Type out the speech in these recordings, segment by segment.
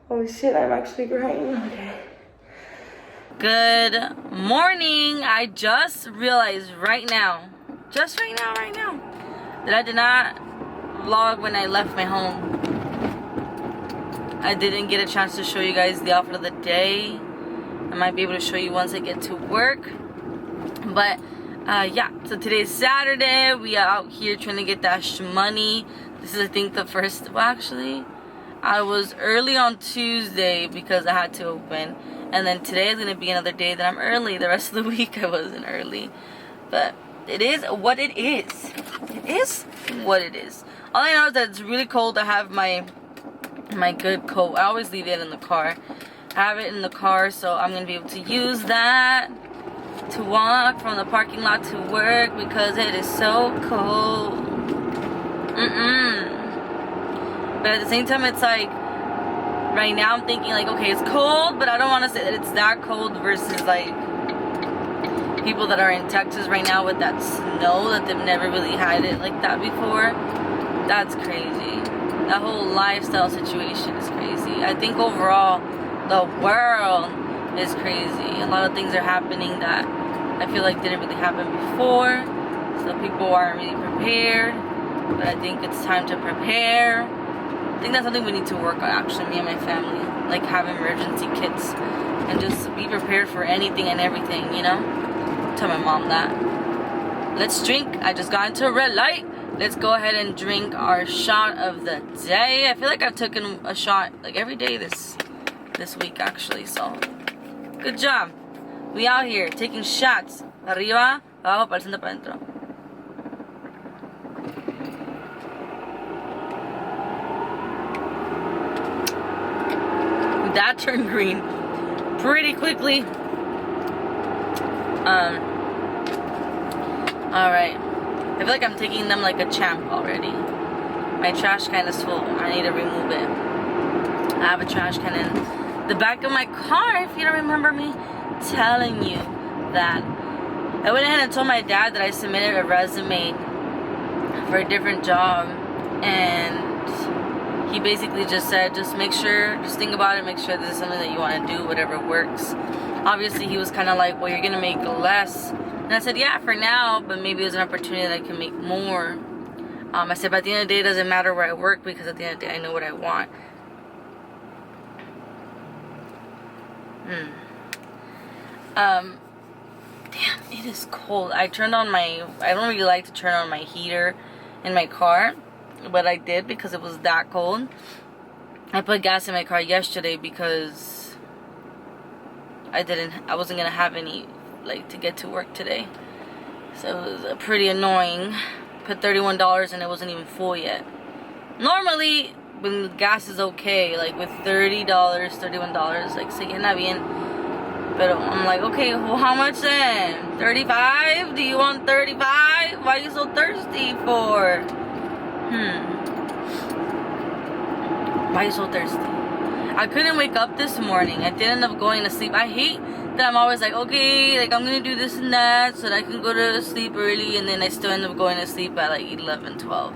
Oh shit, I'm actually crying. Okay. Good morning. I just realized right now, that I did not vlog when I left my home. I didn't get a chance to show you guys the outfit of the day. I might be able to show you once I get to work. But yeah, so today's Saturday. We are out here trying to get that money. This is, I think, the first, well, actually, I was early on Tuesday because I had to open. And then today is going to be another day that I'm early. The rest of the week I wasn't early. But it is what it is. It is what it is. All I know is that it's really cold. I have my good coat. I always leave it in the car. I have it in the car, so I'm going to be able to use that to walk from the parking lot to work because it is so cold. But at the same time, it's like, right now I'm thinking like, okay, it's cold, but I don't want to say that it's that cold versus like people that are in Texas right now with that snow that they've never really had it like that before. That's crazy. That whole lifestyle situation is crazy. I think overall the world is crazy. A lot of things are happening that I feel like didn't really happen before. So people aren't really prepared. But I think it's time to prepare. I think that's something we need to work on, actually, me and my family. Like, have emergency kits and just be prepared for anything and everything, you know? Tell my mom that. Let's drink. I just got into a red light. Let's go ahead and drink our shot of the day. I feel like I've taken a shot like every day this week, actually. So, good job. We out here taking shots. Arriba, abajo, para el centro, para adentro. That turned green pretty quickly. Alright. I feel like I'm taking them like a champ already. My trash can is full. I need to remove it. I have a trash can in the back of my car, if you don't remember me telling you that. I went ahead and told my dad that I submitted a resume for a different job, and he basically just said, just think about it, make sure this is something that you want to do, whatever works. Obviously, he was kind of like, well, you're going to make less. And I said, yeah, for now, but maybe there's an opportunity that I can make more. I said, but at the end of the day, it doesn't matter where I work, because at the end of the day, I know what I want. Damn, it is cold. I don't really like to turn on my heater in my car, but I did because it was that cold. I put gas in my car yesterday because I wasn't gonna have any like to get to work today, so it was pretty annoying. Put $31 and it wasn't even full yet. Normally when gas is okay, like with $30, $31, like se llena bien. But I'm like, okay, well, how much then? 35? Do you want 35? Why are you so thirsty for? Why are you so thirsty? I couldn't wake up this morning. I did end up going to sleep. I hate that I'm always like, okay, like I'm gonna do this and that so that I can go to sleep early, and then I still end up going to sleep at like 11, 12.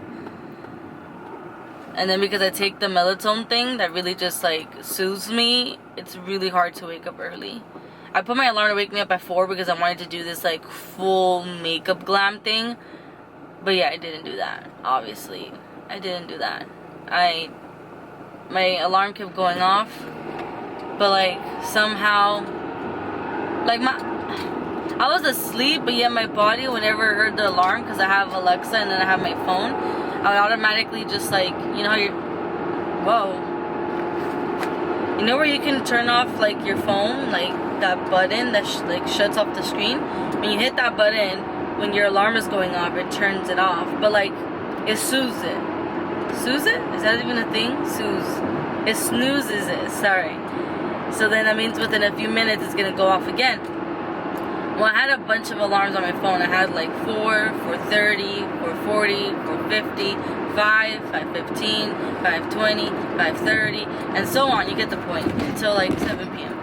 And then because I take the melatonin thing that really just like soothes me, it's really hard to wake up early. I put my alarm to wake me up at 4 because I wanted to do this like full makeup glam thing. But yeah, I didn't do that. Obviously, I didn't do that. My alarm kept going off, but like somehow, like I was asleep, but yet my body, whenever I heard the alarm, because I have Alexa and then I have my phone, I would automatically just like, you know how you know where you can turn off like your phone, like that button that like shuts off the screen. When you hit that button, when your alarm is going off, it turns it off. But like, it soothes it. Soothes it? Is that even a thing? Soothes. It snoozes it. Sorry. So then that means within a few minutes it's gonna go off again. Well, I had a bunch of alarms on my phone. I had like 4, 4:30, 4:40, 4:50, 5, 5:15, 5:20, 5:30, and so on. You get the point. Until like 7 p.m.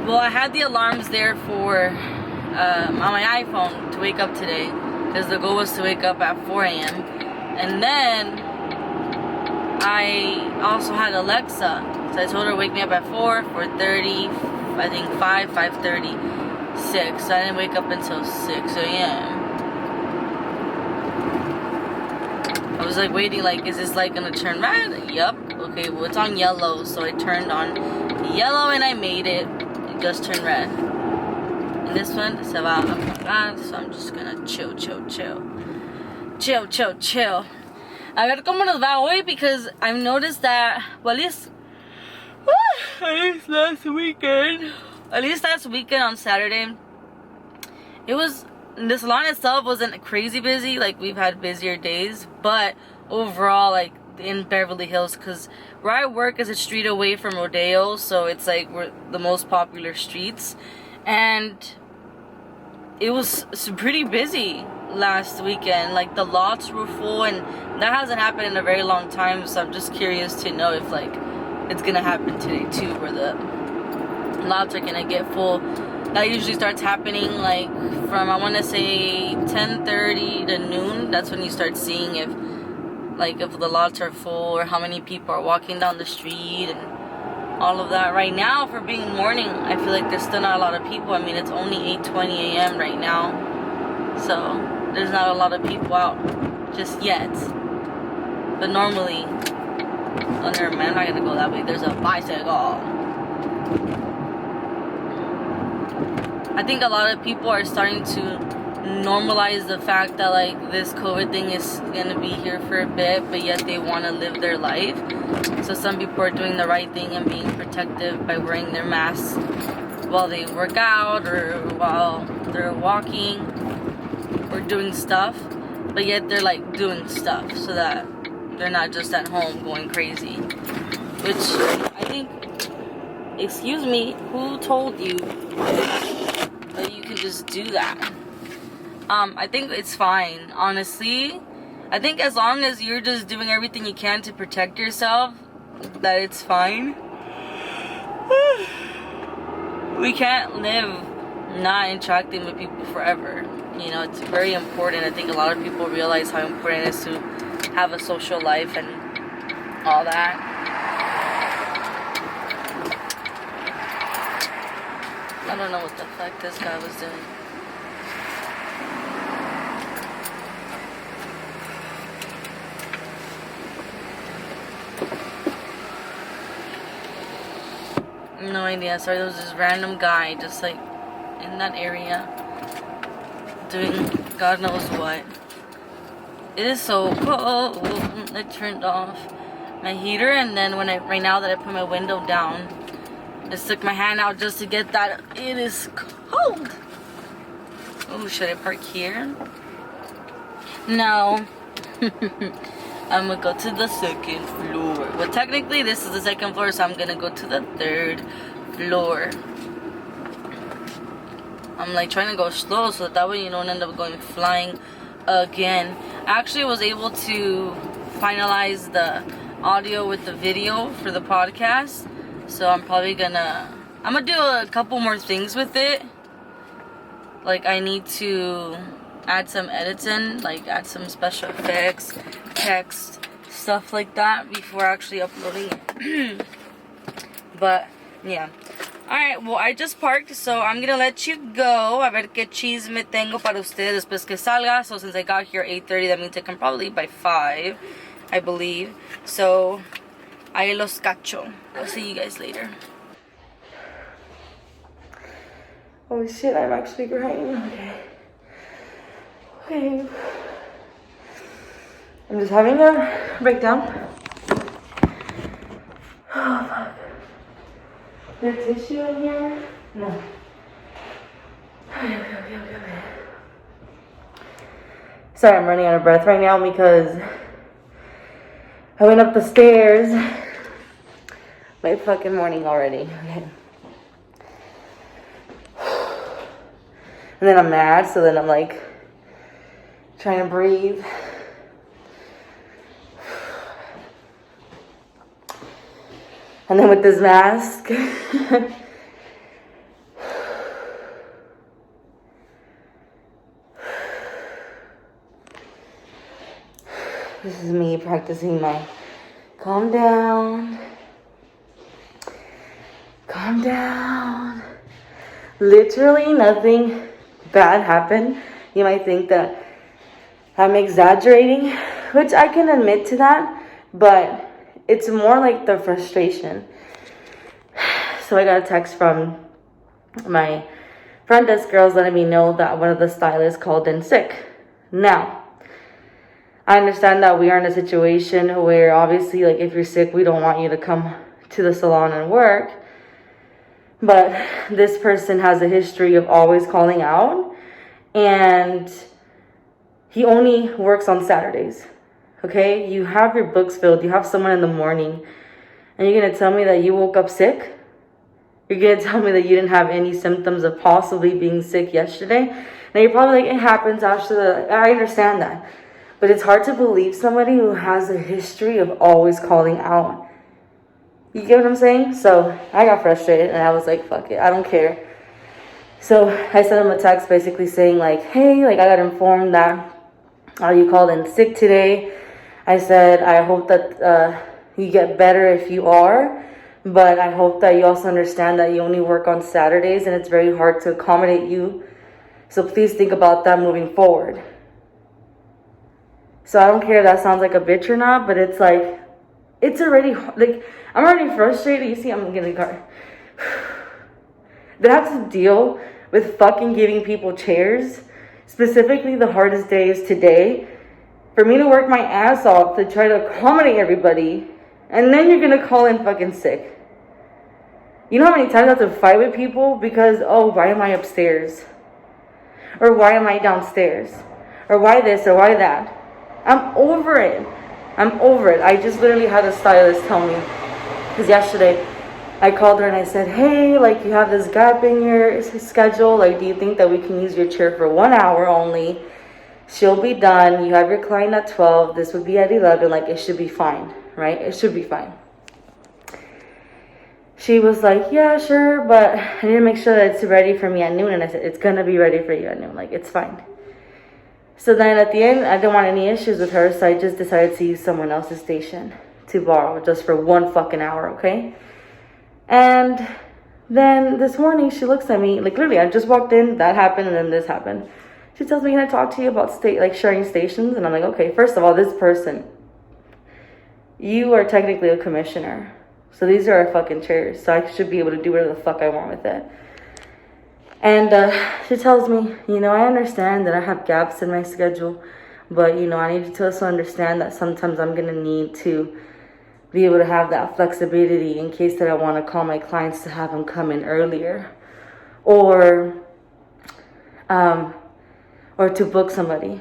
Well, I had the alarms there for on my iPhone to wake up today, because the goal was to wake up at 4 a.m. And then I also had Alexa. So I told her to wake me up at 4, 4:30, I think 5, 5:30, 6. So I didn't wake up until 6 a.m. I was like waiting, like, is this light gonna turn red? Yup. Okay, well, it's on yellow, so I turned on yellow and I made it. It just turned red. And this one se va a apagar, so I'm just gonna chill. A ver cómo nos va hoy, because I've noticed that, well, at least last weekend on Saturday, it was, the salon itself wasn't crazy busy. Like, we've had busier days, but overall, like, in Beverly Hills, because where I work is a street away from Rodeo, so it's like we're the most popular streets, and it was pretty busy last weekend. Like, the lots were full, and that hasn't happened in a very long time, so I'm just curious to know if, like, it's gonna happen today too, where the lots are gonna get full. That usually starts happening like from, I want to say, 10:30 to noon. That's when you start seeing if the lots are full or how many people are walking down the street and all of that. Right now, for being morning, I feel like there's still not a lot of people. I mean, it's only 8:20 a.m. right now, so there's not a lot of people out just yet. But normally, oh, never mind, I'm not gonna go that way. There's a bicycle. I think a lot of people are starting to normalize the fact that, like, this COVID thing is gonna be here for a bit, but yet they want to live their life. So some people are doing the right thing and being protective by wearing their masks while they work out or while they're walking or doing stuff, but yet they're like doing stuff so that they're not just at home going crazy. Which I think, excuse me, who told you that you can just do that? I think it's fine, honestly. I think as long as you're just doing everything you can to protect yourself, that it's fine. We can't live not interacting with people forever. You know, it's very important. I think a lot of people realize how important it is to have a social life and all that. I don't know what the fuck this guy was doing. No idea. Sorry, there was this random guy just like in that area doing God knows what. It is so cold. I turned off my heater, and then right now that I put my window down, I stuck my hand out just to get that. It is cold. Oh, should I park here? No. I'm gonna go to the second floor. Well, technically this is the second floor, so I'm gonna go to the third floor. I'm like trying to go slow so that way you don't end up going flying again. I actually was able to finalize the audio with the video for the podcast, so I'm probably gonna do a couple more things with it. Like, I need to add some edits in, like add some special effects, text, stuff like that before actually uploading it. But yeah. Alright, well, I just parked, so I'm gonna let you go. A ver qué chisme tengo para ustedes después que salga. So since I got here 8:30, that means I can probably leave by 5, I believe. So, ahí los cacho. I'll see you guys later. Oh shit, I'm actually crying. Okay. I'm just having a breakdown. Oh fuck. There's tissue in here? No. Okay. Sorry, I'm running out of breath right now because I went up the stairs. Late fucking morning already. Okay. And then I'm mad, so then I'm like trying to breathe. And then with this mask, this is me practicing my calm down. Calm down. Literally nothing bad happened. You might think that I'm exaggerating, which I can admit to that, but it's more like the frustration. So I got a text from my front desk girls letting me know that one of the stylists called in sick. Now, I understand that we are in a situation where obviously, like, if you're sick, we don't want you to come to the salon and work. But this person has a history of always calling out, and he only works on Saturdays. Okay? You have your books filled. You have someone in the morning, and you're going to tell me that you woke up sick? You're going to tell me that you didn't have any symptoms of possibly being sick yesterday? Now, you're probably like, it happens, Ashley. I understand that. But it's hard to believe somebody who has a history of always calling out. You get what I'm saying? So I got frustrated and I was like, fuck it, I don't care. So I sent him a text basically saying like, hey, like, I got informed that you called in sick today. I said, I hope that you get better if you are, but I hope that you also understand that you only work on Saturdays and it's very hard to accommodate you. So please think about that moving forward. So I don't care if that sounds like a bitch or not, but it's like, it's already, like, I'm already frustrated. You see, I'm getting a car. That I have to deal with fucking giving people chairs. Specifically, the hardest day is today. For me to work my ass off to try to accommodate everybody. And then you're going to call in fucking sick. You know how many times I have to fight with people because, oh, why am I upstairs? Or why am I downstairs? Or why this or why that? I'm over it. I'm over it. I just literally had a stylist tell me. Because yesterday, I called her and I said, hey, like, you have this gap in your schedule. Like, do you think that we can use your chair for 1 hour only? She'll be done. You have your client at 12. This would be at 11. Like, it should be fine, right? It should be fine. She was like, yeah, sure, but I need to make sure that it's ready for me at noon. And I said, it's going to be ready for you at noon. Like, it's fine. So then at the end, I didn't want any issues with her, so I just decided to use someone else's station to borrow just for 1 fucking hour, okay? And then this morning, she looks at me, like, literally, I just walked in, that happened, and then this happened. She tells me, can I talk to you about sharing stations? And I'm like, okay, first of all, this person, you are technically a commissioner. So these are our fucking chairs, so I should be able to do whatever the fuck I want with it. And she tells me, you know, I understand that I have gaps in my schedule, but, you know, I need you to also understand that sometimes I'm going to need to be able to have that flexibility in case that I want to call my clients to have them come in earlier or to book somebody.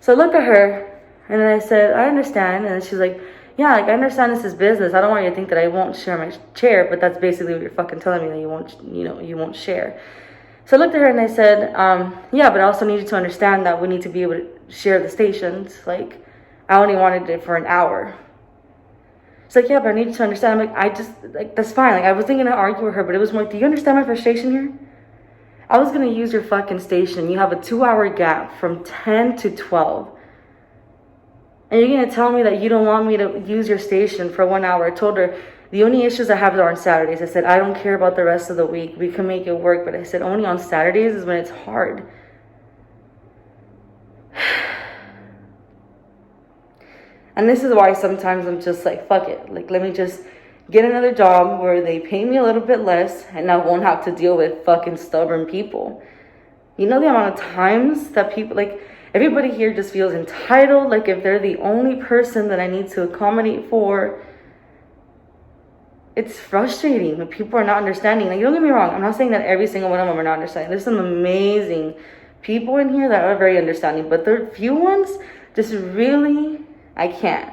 So I look at her and then I said, I understand. And she's like, yeah, like, I understand this is business. I don't want you to think that I won't share my chair, but that's basically what you're fucking telling me, that you won't share. So I looked at her and I said, yeah, but I also need you to understand that we need to be able to share the stations. Like, I only wanted it for an hour. She's like, yeah, but I need you to understand. I'm like, that's fine. Like, I wasn't going to argue with her, but it was more, do you understand my frustration here? I was going to use your fucking station. You have a 2-hour gap from 10 to 12. And you're going to tell me that you don't want me to use your station for 1 hour. I told her, the only issues I have are on Saturdays. I said, I don't care about the rest of the week. We can make it work. But I said, only on Saturdays is when it's hard. And this is why sometimes I'm just like, fuck it. Like, let me just get another job where they pay me a little bit less and I won't have to deal with fucking stubborn people. You know the amount of times that people, like, everybody here just feels entitled, like if they're the only person that I need to accommodate for. It's frustrating when people are not understanding. Like, don't get me wrong, I'm not saying that every single one of them are not understanding. There's some amazing people in here that are very understanding, but there are few ones just really, I can't.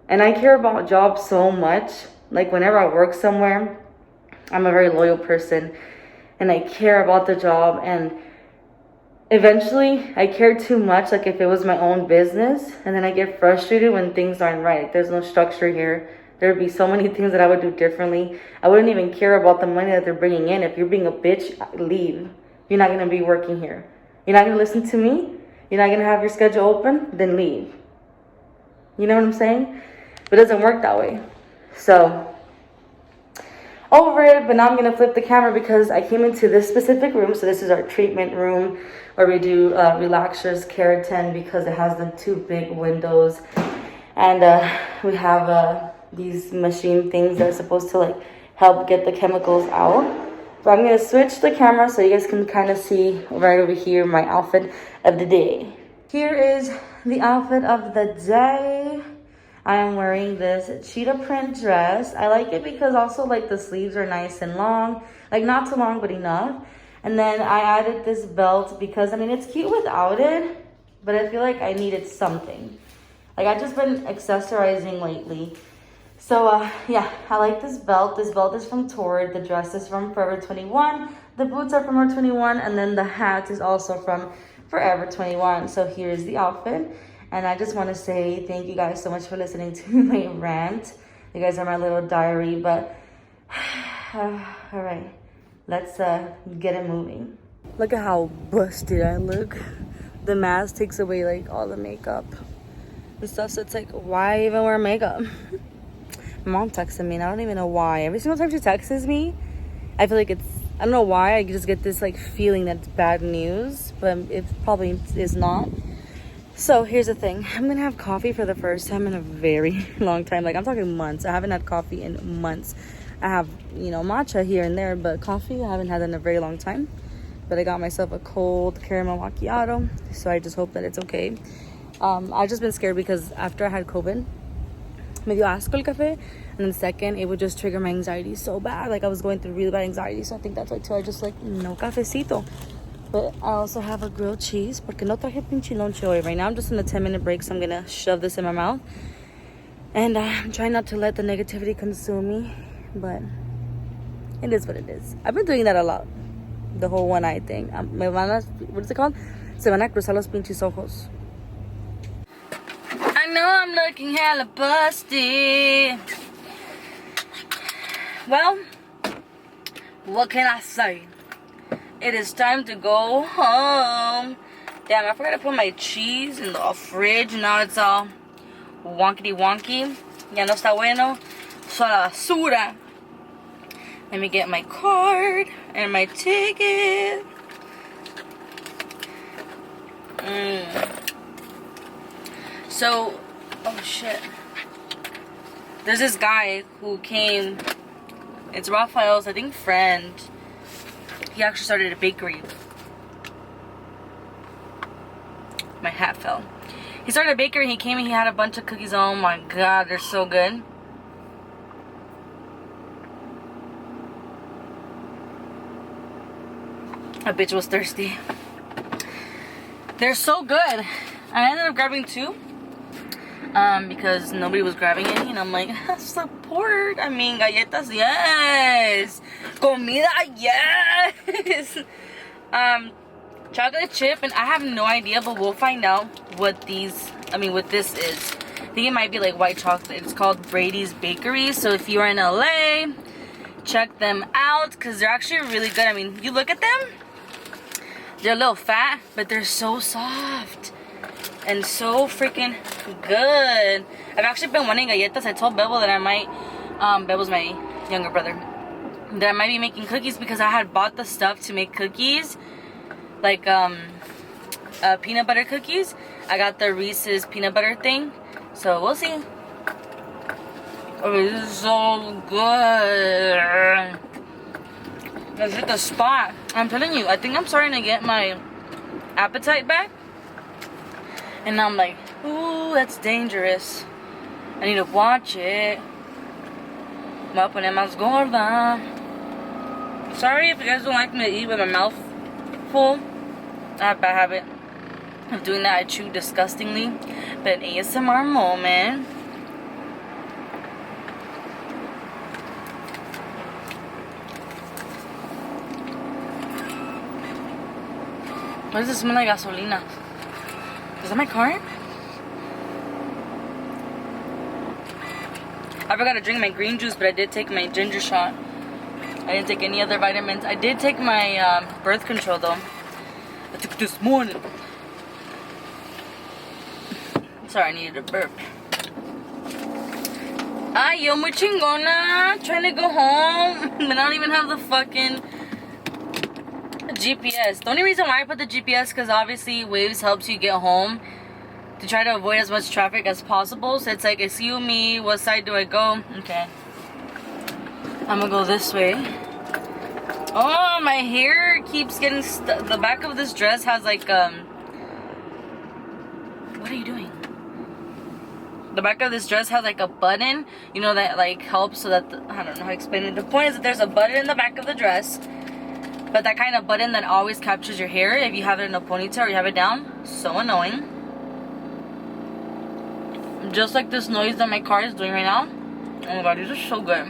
And I care about jobs so much. Like, whenever I work somewhere, I'm a very loyal person and I care about the job, and eventually, I care too much, like if it was my own business, and then I get frustrated when things aren't right. Like, there's no structure here. There would be so many things that I would do differently. I wouldn't even care about the money that they're bringing in. If you're being a bitch, leave. You're not going to be working here. You're not going to listen to me. You're not going to have your schedule open, then leave. You know what I'm saying? But it doesn't work that way. So, over it, but now I'm gonna flip the camera because I came into this specific room. So this is our treatment room where we do relaxers, keratin, because it has the 2 big windows. And we have these machine things that are supposed to like help get the chemicals out. But I'm gonna switch the camera so you guys can kind of see right over here my outfit of the day. Here is the outfit of the day. I am wearing this cheetah print dress. I like it because also like the sleeves are nice and long, like not too long but enough. And then I added this belt because I mean it's cute without it, but I feel like I needed something. Like I've just been accessorizing lately. So yeah, I like this belt. This belt is from Torrid. The dress is from Forever 21. The boots are from Forever 21, and then the hat is also from Forever 21. So here's the outfit. And I just want to say thank you guys so much for listening to my rant. You guys are my little diary, but all right, let's get it moving. Look at how busted I look. The mask takes away like all the makeup and stuff, so it's like, why even wear makeup? My mom texted me and I don't even know why. Every single time she texts me, I feel like it's, I don't know why, I just get this like feeling that it's bad news, but it probably is not. So here's the thing, I'm gonna have coffee for the first time in a very long time. Like I'm talking months. I haven't had coffee in months. I have, you know, matcha here and there, but coffee I haven't had in a very long time. But I got myself a cold caramel macchiato, so I just hope that it's okay. I've just been scared because after I had COVID, me dio asco el café, and then second, it would just trigger my anxiety so bad. Like I was going through really bad anxiety, so I think that's why too I just like no cafecito. But I also have a grilled cheese porque no traje pinche lonche hoy. Right now I'm just in a 10-minute break, so I'm gonna shove this in my mouth. And I'm trying not to let the negativity consume me, but it is what it is. I've been doing that a lot. The whole one eye thing. What is it called? Se van a cruzar los pinches ojos. I know I'm looking hella busty. Well, what can I say? It is time to go home. Damn, I forgot to put my cheese in the fridge. Now it's all wonkety wonky. Ya no está bueno. So la basura. Let me get my card and my ticket. So, oh shit. There's this guy who came. It's Raphael's, I think, friend. He actually started a bakery. My hat fell. He started a bakery. He came and he had a bunch of cookies. Oh my god, they're so good. That bitch was thirsty. They're so good. I ended up grabbing 2. Because nobody was grabbing any, and I'm like, support. I mean, galletas, yes. Comida, yes. Chocolate chip, and I have no idea, but we'll find out what this is. I think it might be like white chocolate. It's called Brady's Bakery. So if you're in LA, check them out because they're actually really good. I mean, you look at them, they're a little fat, but they're so soft and so freaking good. I've actually been wanting galletas. I told Bebo that I might, Bebo's my younger brother, that I might be making cookies because I had bought the stuff to make cookies, like peanut butter cookies. I got the Reese's peanut butter thing, so we'll see. Oh, this is so good. Let's hit the spot. I'm telling you, I think I'm starting to get my appetite back. And now I'm like, ooh, that's dangerous. I need to watch it. Me voy a poner más gorda. Sorry if you guys don't like me to eat with my mouth full. I have a bad habit of doing that. I chew disgustingly. But an ASMR moment. Why does it smell like gasolina? Is that my car? I forgot to drink my green juice, but I did take my ginger shot. I didn't take any other vitamins. I did take my birth control though. I took it this morning. Sorry, I needed a burp. Ay, yo muy chingona. Trying to go home. And I don't even have the fucking GPS. The only reason why I put the GPS because obviously Waves helps you get home to try to avoid as much traffic as possible. So it's like, it's you, me, what side do I go? Okay. I'm gonna go this way. Oh, my hair keeps getting stuck. The back of this dress has like, what are you doing? The back of this dress has like a button, you know, that like helps so that, I don't know how to explain it. The point is that there's a button in the back of the dress, but that kind of button that always captures your hair if you have it in a ponytail or you have it down. So annoying. Just like this noise that my car is doing right now. Oh my god, these are so good.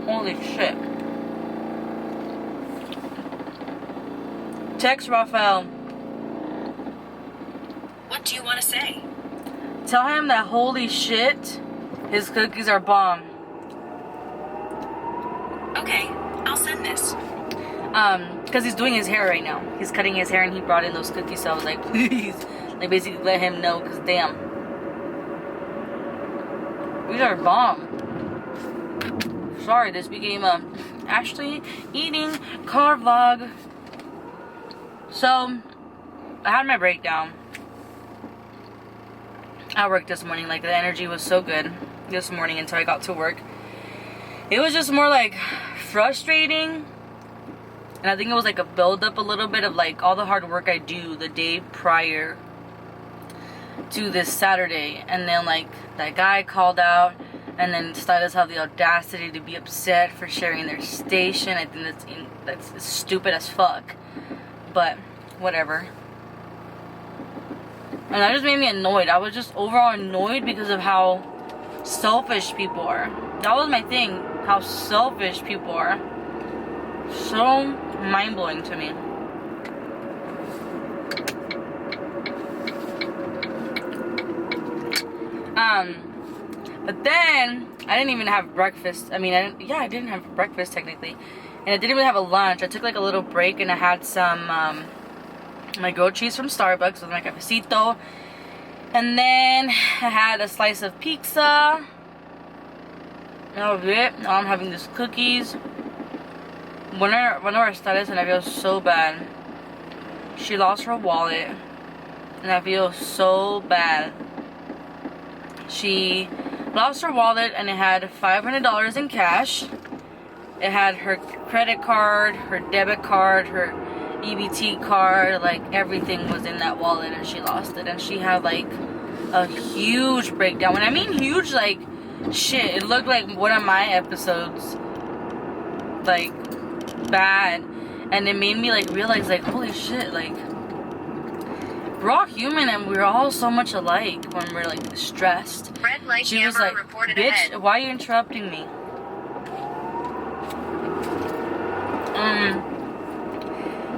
Holy shit. Text Raphael. What do you want to say? Tell him that holy shit, his cookies are bomb. Okay, I'll send this. Because he's doing his hair right now. He's cutting his hair and he brought in those cookies, so I was like, please. Like, basically let him know, because damn. These are bomb. Sorry, this became a Ashley eating car vlog. So, I had my breakdown at work this morning. Like, the energy was so good this morning until I got to work. It was just more like frustrating. And I think it was like a build-up a little bit of like all the hard work I do the day prior to this Saturday. And then like that guy called out. And then stylists have the audacity to be upset for sharing their station. I think that's stupid as fuck. But whatever. And that just made me annoyed. I was just overall annoyed because of how selfish people are. That was my thing. How selfish people are. So mind-blowing to me. But then I didn't even have breakfast. I mean, I didn't have breakfast technically. And I didn't even have a lunch. I took like a little break and I had some my grilled cheese from Starbucks with my cafecito. And then I had a slice of pizza. That was it. Now I'm having these cookies. One of our stylists, and I feel so bad. She lost her wallet. And I feel so bad. She lost her wallet and it had $500 in cash. It had her credit card, her debit card, her EBT card, like everything was in that wallet and she lost it. And she had like a huge breakdown. When I mean huge, like shit, it looked like one of my episodes. Like bad. And it made me like realize like holy shit, like we're all human and we're all so much alike when we're like stressed. Red light She was camera like, reported bitch, ahead. why are you interrupting me?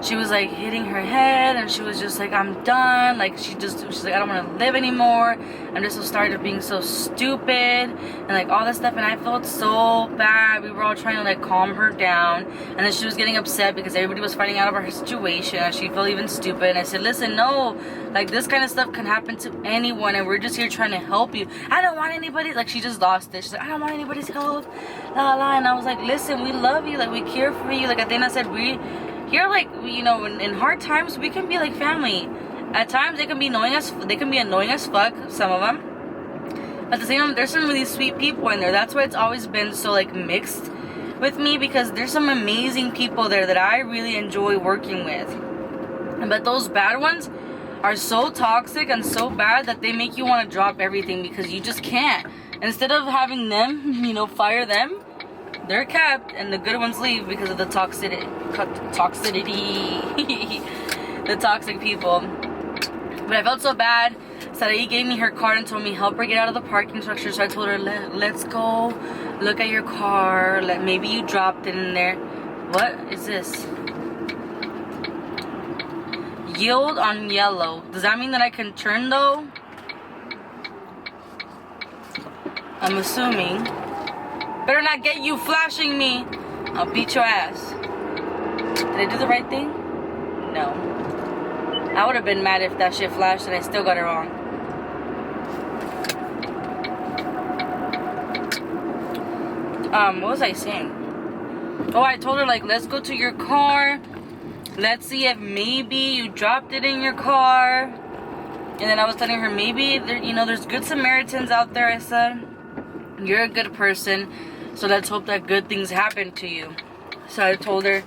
She was like hitting her head and she was just like, I'm done. Like she's like, I don't want to live anymore. I'm just so tired of being so stupid and like all this stuff. And I felt so bad. We were all trying to like calm her down. And then she was getting upset because everybody was finding out about her situation and she felt even stupid. And I said, listen, no, like this kind of stuff can happen to anyone and we're just here trying to help you. I don't want anybody, like she just lost it. She's like, I don't want anybody's help, la la. And I was like, listen, we love you, like we care for you. Like at the end I said, here, like, you know, in hard times, we can be like family. At times, they can be annoying as fuck, some of them. At the same time, there's some really sweet people in there. That's why it's always been so, like, mixed with me. Because there's some amazing people there that I really enjoy working with. But those bad ones are so toxic and so bad that they make you want to drop everything. Because you just can't. Instead of having them, you know, fire them, they're kept and the good ones leave because of the toxicity. The toxic people. But I felt so bad. Sarai gave me her card and told me help her get out of the parking structure. So I told her, let's go look at your car. Maybe you dropped it in there. What is this? Yield on yellow. Does that mean that I can turn though? I'm assuming. Better not get you flashing me. I'll beat your ass. Did I do the right thing? No. I would have been mad if that shit flashed and I still got it wrong. what was I saying? Oh, I told her, like, let's go to your car. Let's see if maybe you dropped it in your car. And then I was telling her, maybe, there's good Samaritans out there, I said. You're a good person. So let's hope that good things happen to you. So I told her,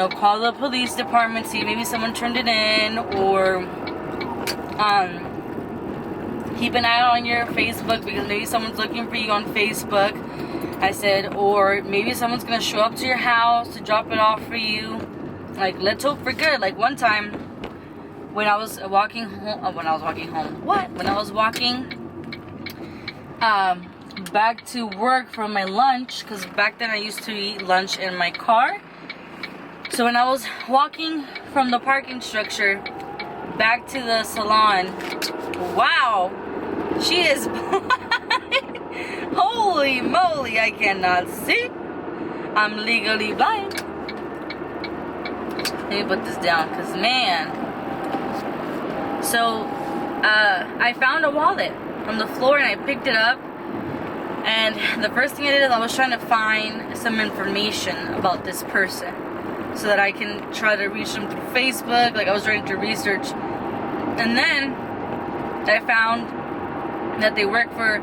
call the police department, see if maybe someone turned it in. Or, keep an eye on your Facebook because maybe someone's looking for you on Facebook. I said, or maybe someone's gonna show up to your house to drop it off for you. Like, let's hope for good. Like, one time when I was walking home, when I was walking back to work from my lunch, because back then I used to eat lunch in my car. So when I was walking from the parking structure back to the salon, wow, she is blind. Holy moly, I cannot see. I'm legally blind. Let me put this down, because man. So, I found a wallet on the floor and I picked it up. And the first thing I did is I was trying to find some information about this person so that I can try to reach them through Facebook. Like, I was trying to research. And then I found that they work for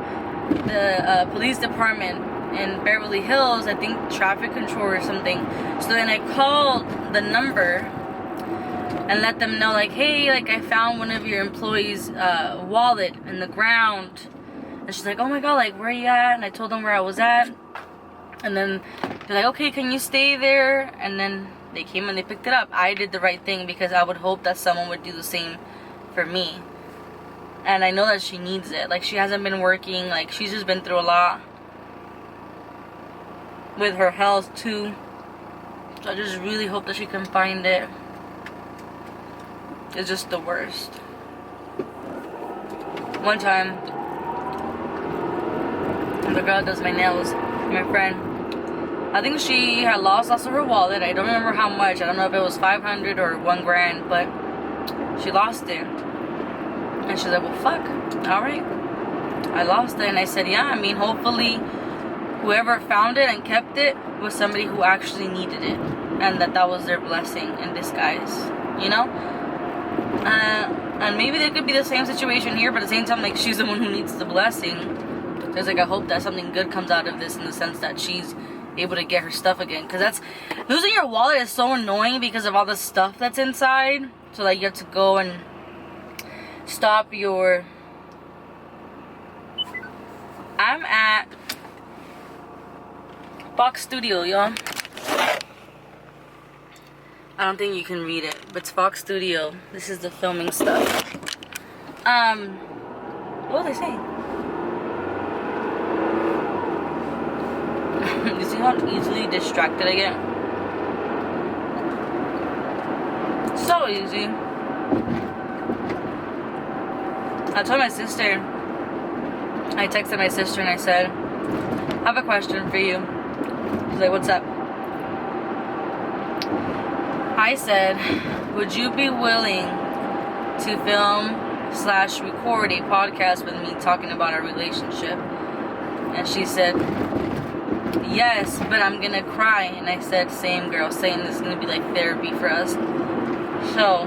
the police department in Beverly Hills, I think traffic control or something. So then I called the number and let them know, like, hey, like, I found one of your employees' wallet in the ground. And she's like, oh my god, like, where are you at? And I told them where I was at. And then they're like, okay, can you stay there? And then they came and they picked it up. I did the right thing because I would hope that someone would do the same for me. And I know that she needs it. Like, she hasn't been working. Like, she's just been through a lot with her health too. So I just really hope that she can find it. It's just the worst. One time, the girl that does my nails, my friend, I think she had lost also her wallet. I don't remember how much. I don't know if it was 500 or $1,000, but she lost it. And she's like, well, fuck, alright, I lost it. And I said, yeah, I mean, hopefully whoever found it and kept it was somebody who actually needed it, and that was their blessing in disguise, and maybe there could be the same situation here, but at the same time, like, she's the one who needs the blessing. There's, like, I hope that something good comes out of this, in the sense that she's able to get her stuff again, because losing your wallet is so annoying because of all the stuff that's inside. So, like, you have to go and stop your... I'm at Fox Studio, y'all. I don't think you can read it, but it's Fox Studio. This is the filming stuff. What was I saying? You see how easily distracted I get? So easy. I told my sister, I texted my sister and I said, I have a question for you. She's like, what's up? I said, would you be willing to film/record a podcast with me talking about our relationship? And she said, yes, but I'm gonna cry. And I said, same girl, saying this is gonna be like therapy for us. So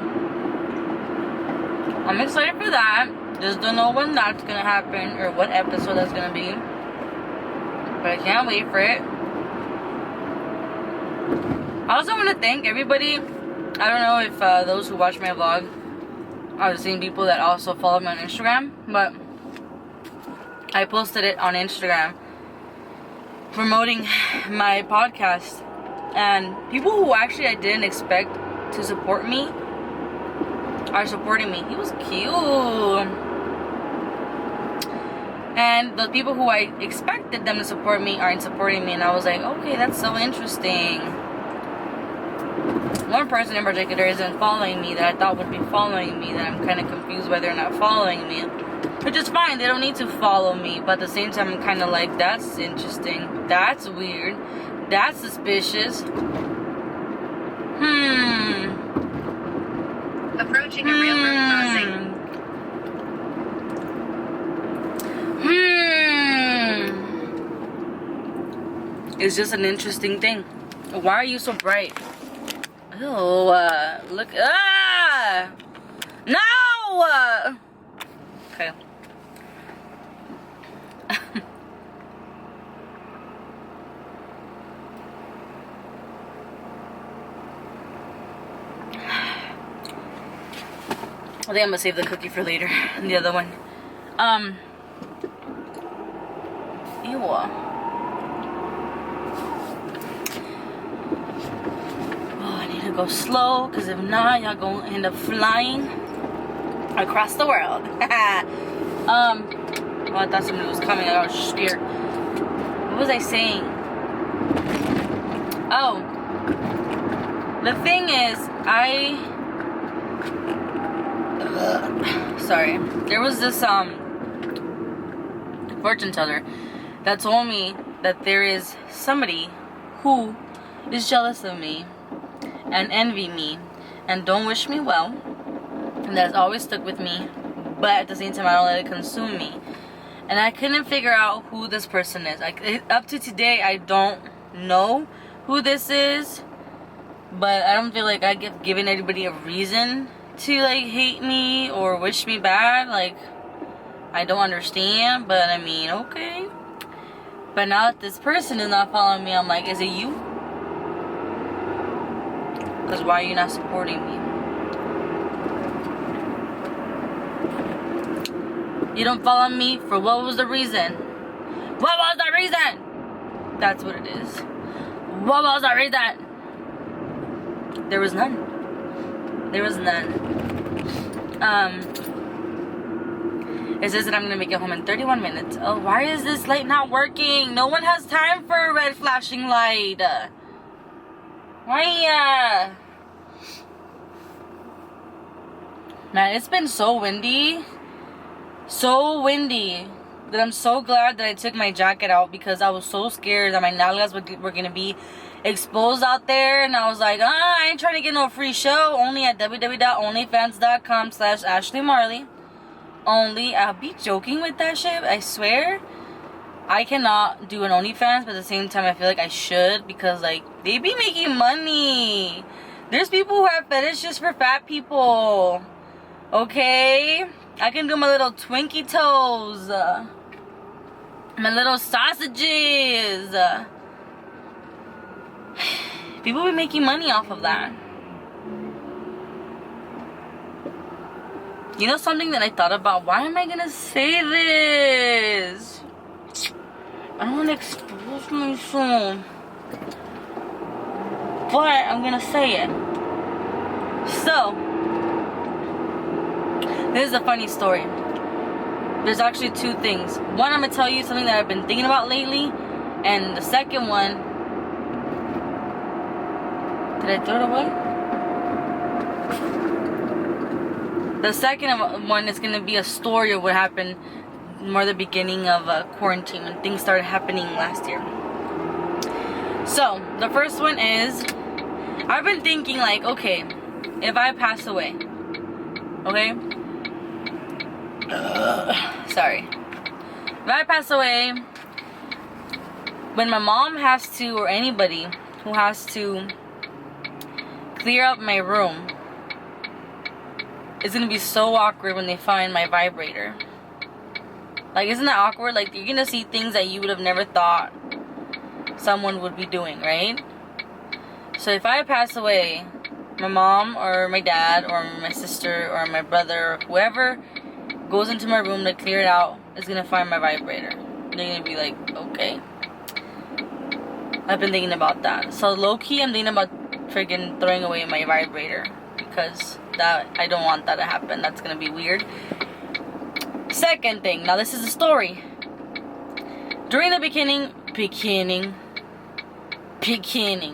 I'm excited for that. Just don't know when that's gonna happen or what episode that's gonna be, but I can't wait for it. I also want to thank everybody. I don't know if those who watch my vlog are the same people that also follow me on Instagram, but I posted it on Instagram promoting my podcast, and people who actually I didn't expect to support me are supporting me. He was cute. And the people who I expected them to support me aren't supporting me, and I was like, okay, that's so interesting. One person in particular isn't following me that I thought would be following me, that I'm kind of confused why they're not following me. Which is fine, they don't need to follow me, but at the same time I'm kind of like, that's interesting, that's weird, that's suspicious. Approaching a railroad crossing. It's just an interesting thing. Why are you so bright? Oh, look. Ah! No! Okay. I think I'm gonna save the cookie for later. And the other one. Ew. Oh, I need to go slow, because if not, y'all gonna end up flying across the world. Oh, I thought somebody was coming. I was scared. What was I saying? Oh. The thing is, sorry. There was this fortune teller that told me that there is somebody who is jealous of me and envy me and don't wish me well, and that has always stuck with me, but at the same time I don't let it consume me. And I couldn't figure out who this person is. Up to today, I don't know who this is, but I don't feel like I give given anybody a reason to like hate me or wish me bad. Like, I don't understand, but I mean, okay. But now that this person is not following me, I'm like, is it you? Because why are you not supporting me? You don't follow me for what was the reason? What was the reason? That's what it is. What was the reason? There was none. There was none. It says that I'm gonna make it home in 31 minutes. Oh, why is this light not working? No one has time for a red flashing light. Why? Man, it's been so windy. So windy that I'm so glad that I took my jacket out, because I was so scared that my nalgas were gonna be exposed out there. And I was like, I ain't trying to get no free show. Only at www.onlyfans.com/Ashleeemarle. Only. I'll be joking with that shit, I swear. I cannot do an OnlyFans, but at the same time I feel like I should, because like they be making money. There's people who have fetishes for fat people. Okay? I can do my little Twinkie toes. My little sausages. People be making money off of that. You know something that I thought about? Why am I gonna say this? I don't want to expose myself. But I'm gonna say it. So, this is a funny story. There's actually two things. One, I'm gonna tell you something that I've been thinking about lately. And the second one, did I throw it away? The second one is gonna be a story of what happened more the beginning of quarantine, when things started happening last year. So, the first one is, I've been thinking like, okay, if I pass away, okay? Sorry. If I pass away, when my mom has to, or anybody who has to clear up my room, it's gonna be so awkward when they find my vibrator. Like, isn't that awkward? Like, you're gonna see things that you would have never thought someone would be doing, right? So if I pass away, my mom or my dad or my sister or my brother or whoever goes into my room to clear it out is gonna find my vibrator. They're gonna be like, okay. I've been thinking about that. So low-key, I'm thinking about freaking throwing away my vibrator, because that, I don't want that to happen. That's gonna be weird. Second thing, now this is a story. During the beginning,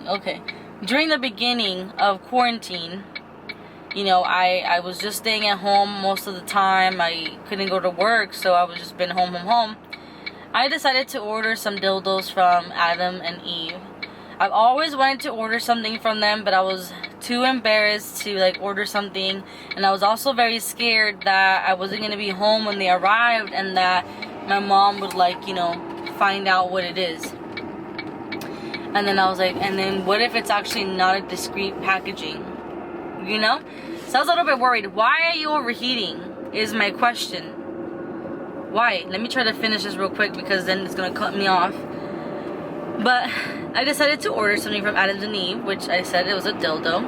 okay. During the beginning of quarantine, you know, I was just staying at home most of the time. I couldn't go to work, so I was just been home. I decided to order some dildos from Adam and Eve. I've always wanted to order something from them, but I was too embarrassed to like order something, and I was also very scared that I wasn't gonna be home when they arrived, and that my mom would, like, you know, find out what it is. And then I was like, and then what if it's actually not a discreet packaging? You know? So I was a little bit worried. Why are you overheating? Is my question. Why? Let me try to finish this real quick because then it's gonna cut me off. But I decided to order something from Adams and Eve, which I said it was a dildo,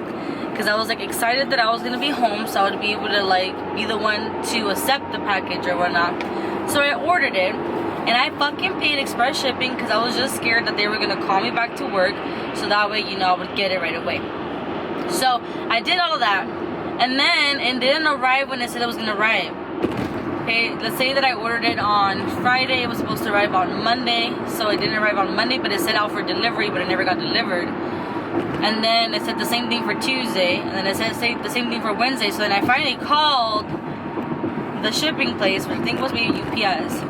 because I was like excited that I was gonna be home, so I would be able to like be the one to accept the package or whatnot. So I ordered it, and I fucking paid express shipping because I was just scared that they were gonna call me back to work, so that way, you know, I would get it right away. So I did all of that, and then it didn't arrive when it said it was gonna arrive. Okay, let's say that I ordered it on Friday. It was supposed to arrive on Monday, so it didn't arrive on Monday, but it said out for delivery, but it never got delivered. And then it said the same thing for Tuesday, and then it said the same thing for Wednesday. So then I finally called the shipping place, which I think was maybe UPS.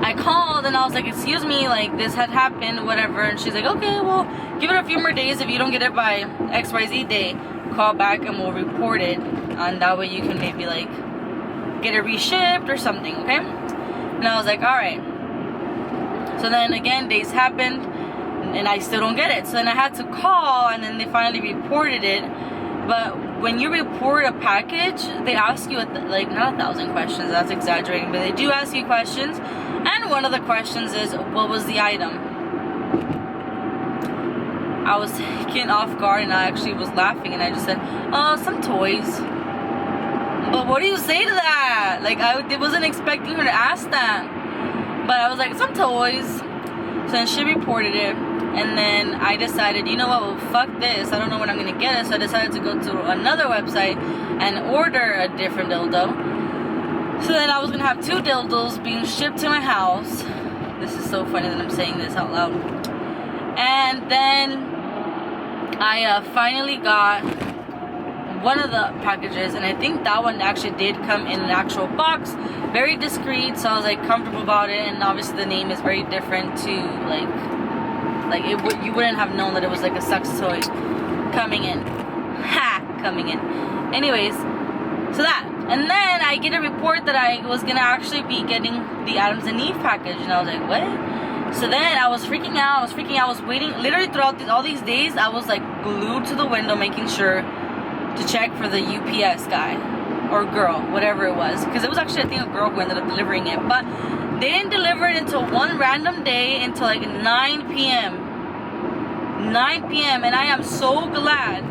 I called and I was like, excuse me, like this had happened, whatever. And she's like, okay, well, give it a few more days. If you don't get it by XYZ day, call back and we'll report it. And that way you can maybe like get it reshipped or something, okay? And I was like, alright. So then again, days happened and I still don't get it. So then I had to call, and then they finally reported it. But when you report a package, they ask you like not 1,000 questions, that's exaggerating, but they do ask you questions. And one of the questions is, what was the item? I was taken off guard and I actually was laughing, and I just said, oh, some toys. But what do you say to that? Like, I wasn't expecting her to ask that. But I was like, some toys. So then she reported it. And then I decided, you know what, well, fuck this. I don't know when I'm going to get it. So I decided to go to another website and order a different dildo. So then I was going to have 2 dildos being shipped to my house. This is so funny that I'm saying this out loud. And then I finally got one of the packages, and I think that one actually did come in an actual box, very discreet, so I was like comfortable about it. And obviously the name is very different to like it would, you wouldn't have known that it was like a sex toy coming in. Coming in. Anyways, so that, and then I get a report that I was gonna actually be getting the Adams and Eve package, and I was like, what? So then I was freaking out. I was waiting literally throughout all these days. I was like glued to the window making sure to check for the UPS guy or girl, whatever it was, because it was actually, I think, a girl who ended up delivering it. But they didn't deliver it until one random day, until like 9 p.m. 9 p.m. And I am so glad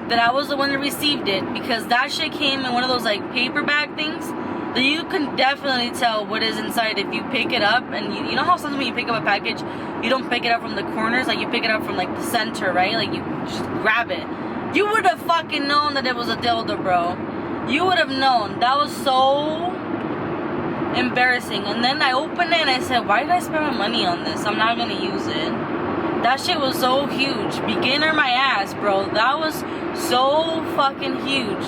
that I was the one that received it, because that shit came in one of those like paper bag things that you can definitely tell what is inside if you pick it up. And you know how sometimes when you pick up a package, you don't pick it up from the corners, like you pick it up from like the center, right? Like you just grab it. You would have fucking known that it was a dildo, bro. You would have known. That was so embarrassing. And then I opened it and I said, why did I spend my money on this? I'm not gonna use it. That shit was so huge. Beginner my ass, bro. That was so fucking huge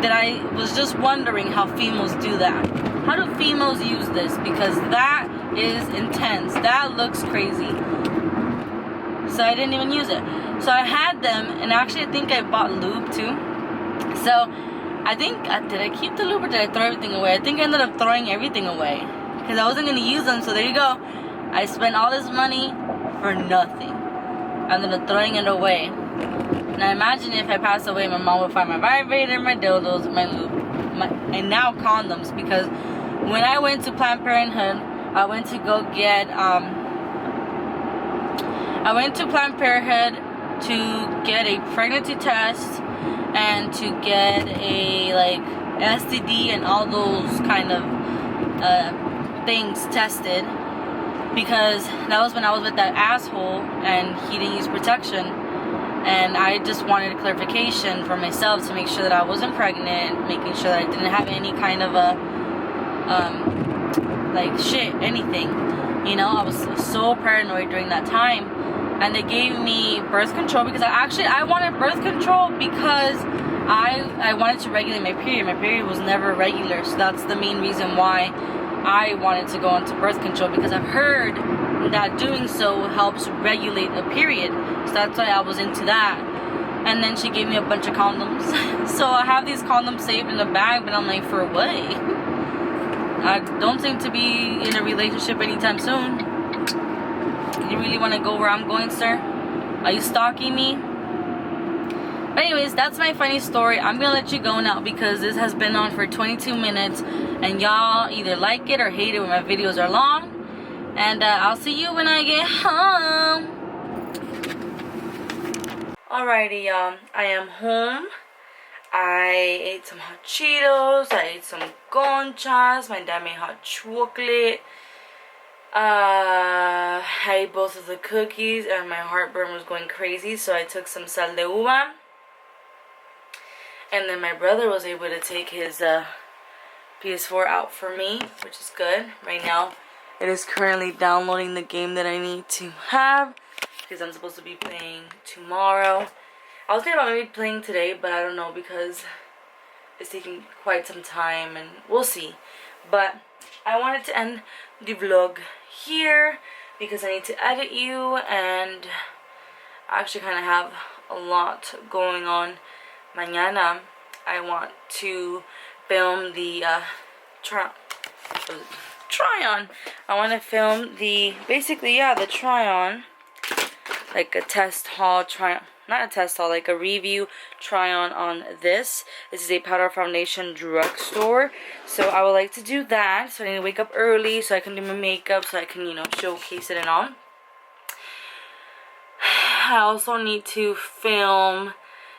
that I was just wondering how females do that. How do females use this? Because that is intense. That looks crazy. So I didn't even use it. So I had them, and actually I think I bought lube too. So I think, did I keep the lube or did I throw everything away? I think I ended up throwing everything away because I wasn't going to use them. So there you go. I spent all this money for nothing. I ended up throwing it away. Now imagine if I passed away, my mom would find my vibrator, my dildos, my lube, and now condoms. Because when I went to Planned Parenthood, I went to go get, I went to Planned Parenthood to get a pregnancy test and to get a like STD and all those kind of things tested, because that was when I was with that asshole and he didn't use protection, and I just wanted clarification for myself to make sure that I wasn't pregnant, making sure that I didn't have any kind of a like shit, anything, you know. I was so paranoid during that time. And they gave me birth control because I wanted birth control because I wanted to regulate my period. My period was never regular, so that's the main reason why I wanted to go into birth control, because I've heard that doing so helps regulate a period. So that's why I was into that. And then she gave me a bunch of condoms. So I have these condoms saved in the bag, but I'm like, for what? I don't seem to be in a relationship anytime soon. You really want to go where I'm going, sir? Are you stalking me? But anyways, that's my funny story. I'm gonna let you go now because this has been on for 22 minutes and y'all either like it or hate it when my videos are long. And I'll see you when I get home. Alrighty, y'all. I am home. I ate some hot Cheetos. I ate some conchas. My dad made hot chocolate. I ate both of the cookies and my heartburn was going crazy, so I took some sal de uva. And then my brother was able to take his PS4 out for me, which is good. Right now, it is currently downloading the game that I need to have because I'm supposed to be playing tomorrow. I was thinking about maybe playing today, but I don't know because it's taking quite some time and we'll see. But I wanted to end the vlog here because I need to edit you and I actually kind of have a lot going on. Mañana I want to film the try-on. I want to film the the try-on, like a test haul not a test haul, like a review try-on this. This is a powder foundation drugstore, so I would like to do that. So I need to wake up early so I can do my makeup, so I can, you know, showcase it and all. I also need to film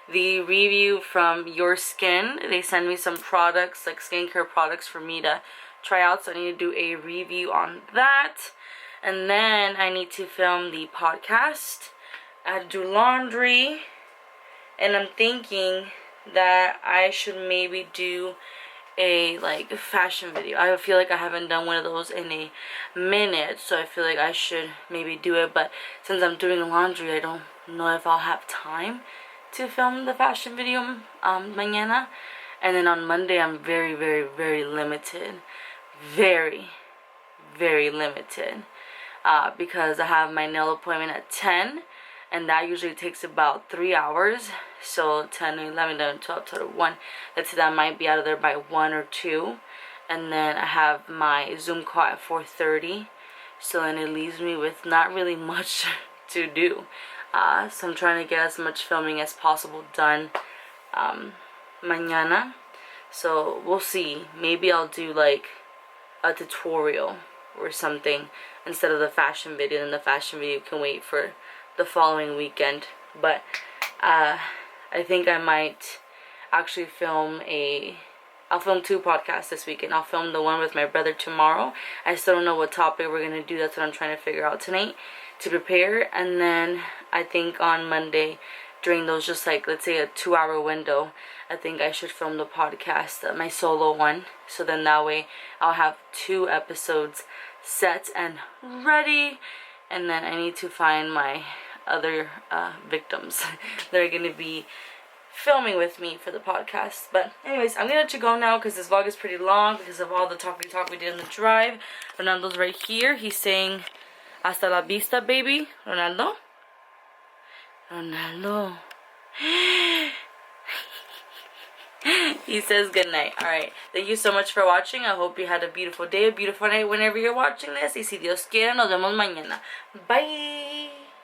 the review from Your Skin. They send me some products, like skincare products for me to try out, so I need to do a review on that. And then I need to film the podcast. I had to do laundry, and I'm thinking that I should maybe do a like fashion video. I feel like I haven't done one of those in a minute, so I feel like I should maybe do it. But since I'm doing laundry, I don't know if I'll have time to film the fashion video mañana. And then on Monday I'm very limited, very limited, because I have my nail appointment at 10 and that usually takes about 3 hours. So 10, 11, 12, 1. Let's say that I might be out of there by 1 or 2. And then I have my Zoom call at 4:30. So then it leaves me with not really much to do. So I'm trying to get as much filming as possible done mañana. So we'll see. Maybe I'll do like a tutorial or something instead of the fashion video, and the fashion video can wait for the following weekend. But I think I might actually I'll film 2 podcasts this weekend. I'll film the one with my brother tomorrow. I still don't know what topic we're going to do. That's what I'm trying to figure out tonight to prepare. And then I think on Monday, during those just like, let's say a 2-hour window, I think I should film the podcast, my solo one. So then that way I'll have 2 episodes set and ready. And then I need to find my other victims that are going to be filming with me for the podcast. But anyways, I'm gonna let you go now because this vlog is pretty long because of all the talk we did in the drive. Ronaldo's right here. He's saying hasta la vista, baby. Ronaldo, he says good night. Alright, thank you so much for watching. I hope you had a beautiful day, a beautiful night whenever you're watching this. Y si Dios quiere, nos vemos mañana. Bye.